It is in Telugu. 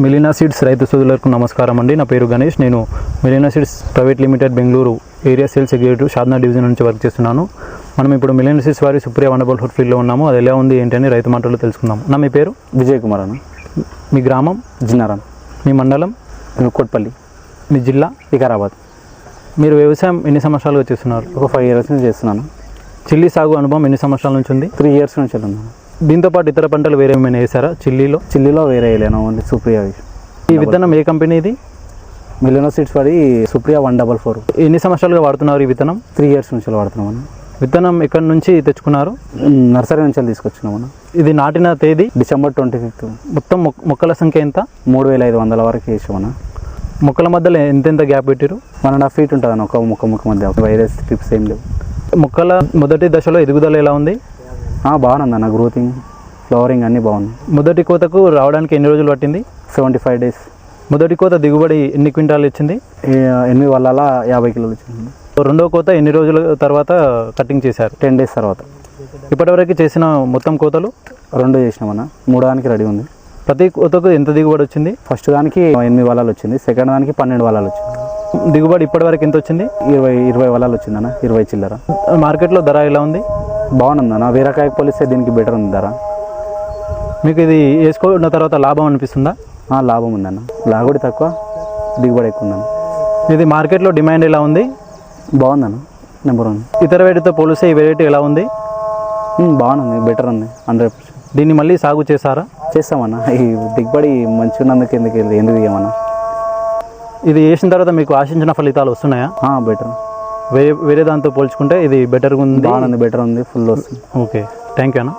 మిలినా సీడ్స్ రైతు సోదరులకు నమస్కారం అండి. నా పేరు గణేష్. నేను Milina seeds private limited Bengaluru area sales executive షాద్నా డివిజన్ నుంచి వర్క్ చేస్తున్నాను. మనం ఇప్పుడు మిలినా సీడ్స్ వారి సుప్రియా వండర్ఫుల్ ఫుడ్ ఫీల్డ్లో ఉన్నాము. అది ఎలా ఉంది ఏంటని రైతు మాటల్లో తెలుసుకుందాం. మీ పేరు? విజయ్ కుమార్ అన్న. మీ గ్రామం? జిన్నారం. మీ మండలం? కొట్పల్లి. మీ జిల్లా? వికారాబాద్. మీరు వ్యవసాయం ఎన్ని సంవత్సరాలుగా చేస్తున్నారు? ఒక 5 years నుంచి చేస్తున్నాను. చిల్లీ సాగు అనుభవం ఎన్ని సంవత్సరాల నుంచి ఉంది? 3 years నుంచి ఉన్నాను. దీంతో పాటు ఇతర పంటలు వేరే ఏమైనా వేసారా చిల్లీలో? వేరే వేయలేను, ఓన్లీ సుప్రియా. ఈ విత్తనం ఏ కంపెనీ ఇది? మిలినా సీడ్స్ వాడి సుప్రియా 144. ఎన్ని సంవత్సరాలుగా వాడుతున్నారు ఈ విత్తనం? 3 years నుంచి వాడుతున్నామన్న. విత్తనం ఎక్కడి నుంచి తెచ్చుకున్నారు? నర్సరీ నుంచి తీసుకొచ్చినామన్న. ఇది నాటిన తేదీ? December 25th. మొత్తం మొక్కల సంఖ్య ఎంత? 3500 వరకు వేసామన్న. మొక్కల మధ్యలో ఎంతెంత గ్యాప్ పెట్టారు? 1.5 feet ఉంటుంది అన్న. ఒక మొక్క మధ్య వైరస్ ట్రిప్స్ ఏం లేవు. మొక్కల మొదటి దశలో ఎదుగుదల ఎలా ఉంది? బాగుంది అన్న. గ్రోతింగ్, ఫ్లవరింగ్ అన్నీ బాగుంది. మొదటి కోతకు రావడానికి ఎన్ని రోజులు పట్టింది? 75 days. మొదటి కోత దిగుబడి ఎన్ని క్వింటాలు ఇచ్చింది? 8 వల్ల 50 kilos వచ్చింది. రెండవ కోత ఎన్ని రోజుల తర్వాత కటింగ్ చేశారు? 10 days తర్వాత. ఇప్పటివరకు చేసిన మొత్తం కోతలు 2 చేసినామన్న. 3వ దానికి రెడీ ఉంది. ప్రతి కోతకు ఎంత దిగుబడి వచ్చింది? ఫస్ట్ దానికి 8 వలాలు వచ్చింది. సెకండ్ దానికి 12 వలాలు వచ్చింది. దిగుబడి ఇప్పటివరకు ఎంత వచ్చింది? 20 వలాలు వచ్చిందన్న. 20 చిల్లర. మార్కెట్లో ధర ఎలా ఉంది? బాగుందన్న. బీరకాయకు పోలిస్తే దీనికి బెటర్ ఉంది ధర. మీకు ఇది వేసుకున్న తర్వాత లాభం అనిపిస్తుందా? లాభం ఉందన్న. లాగుడి తక్కువ, దిగుబడి ఎక్కువ ఉందన్న. ఇది మార్కెట్లో డిమాండ్ ఎలా ఉంది? బాగుందన్న. నెంబర్ 1. ఇతర వెరైటీతో పోలిస్తే ఈ వెరైటీ ఎలా ఉంది? బాగుంది, బెటర్ ఉంది. 100%. దీన్ని మళ్ళీ సాగు చేస్తారా? చేస్తామన్న. ఈ దిగుబడి మంచిగా ఉన్నందుకు ఎందుకు ఇవ్వమన్నా. ఇది వేసిన తర్వాత మీకు ఆశించిన ఫలితాలు వస్తున్నాయా? బెటర్. వేరే దాంతో పోల్చుకుంటే ఇది బెటర్గా ఉంది. బాగుంది, బెటర్ ఉంది, ఫుల్ వస్తుంది. ఓకే, థ్యాంక్ యూ అన్న.